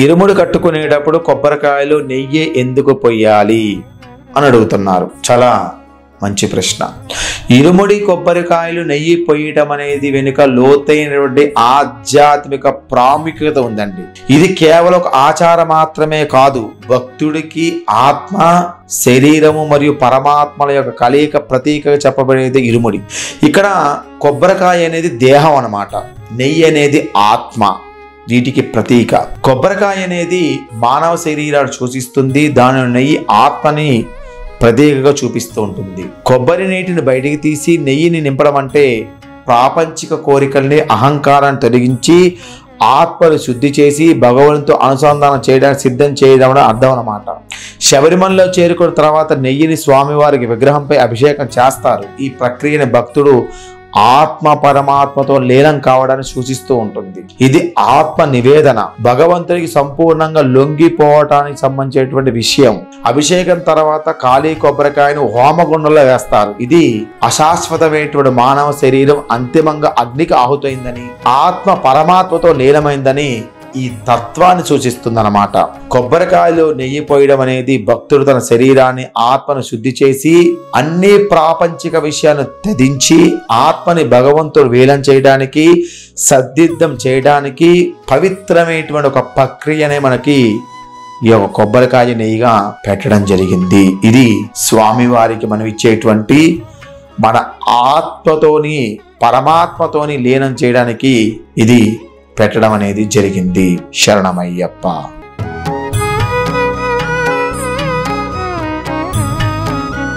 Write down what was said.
ఇరుముడి కట్టుకునేటప్పుడు కొబ్బరికాయలు నెయ్యి ఎందుకు పొయ్యాలి అని అడుగుతున్నారు. చాలా మంచి ప్రశ్న. ఇరుముడి కొబ్బరికాయలు నెయ్యి పొయ్యటం అనేది వెనుక లోతైనటువంటి ఆధ్యాత్మిక ప్రాముఖ్యత ఉందండి. ఇది కేవలం ఒక ఆచారం మాత్రమే కాదు, భక్తుడికి ఆత్మ, శరీరము మరియు పరమాత్మల యొక్క కలయిక ప్రతీకగా చెప్పబడేది ఇరుముడి. ఇక్కడ కొబ్బరికాయ అనేది దేహం అన్నమాట, నెయ్యి అనేది ఆత్మ, వీటికి ప్రతీక. కొబ్బరికాయ అనేది మానవ శరీరాన్ని సూచిస్తుంది, దాని నెయ్యి ఆత్మని ప్రతీకగా చూపిస్తూ ఉంటుంది. కొబ్బరి నీటిని బయటికి తీసి నెయ్యిని నింపడం అంటే ప్రాపంచిక కోరికల్ని, అహంకారాన్ని తొలగించి ఆత్మను శుద్ధి చేసి భగవంతునితో అనుసంధానం చేయడానికి సిద్ధం చేయడం అని అర్థం అన్నమాట. శబరిమలలో చేరుకున్న తర్వాత నెయ్యిని స్వామివారికి విగ్రహంపై అభిషేకం చేస్తారు. ఈ ప్రక్రియని భక్తుడు ఆత్మ పరమాత్మతో లీనం కావడాన్ని సూచిస్తూ ఉంటుంది. ఇది ఆత్మ నివేదన, భగవంతుడికి సంపూర్ణంగా లొంగిపోవటానికి సంబంధించినటువంటి విషయం. అభిషేకం తర్వాత ఖాళీ కొబ్బరికాయను హోమగుండంలో వేస్తారు. ఇది అశాశ్వతమైనటువంటి మానవ శరీరం అంతిమంగా అగ్నికి ఆహుతైందని, ఆత్మ పరమాత్మతో లీనమైందని ఈ తత్వాన్ని సూచిస్తుందన్నమాట. కొబ్బరికాయలో నెయ్యి పోయడం అనేది భక్తుడు తన శరీరాన్ని, ఆత్మను శుద్ధి చేసి అన్ని ప్రాపంచిక విషయాలను త్యజించి ఆత్మని భగవంతుడు వేలం చేయడానికి, సద్దిద్దం చేయడానికి పవిత్రమైనటువంటి ఒక ప్రక్రియనే మనకి ఈ యొక్క కొబ్బరికాయ నెయ్యిగా పెట్టడం జరిగింది. ఇది స్వామివారికి మనం ఇచ్చేటువంటి మన ఆత్మతోని పరమాత్మతోని లీనం చేయడానికి ఇది పెట్టడం అనేది జరిగింది. శరణమయ్యప్ప.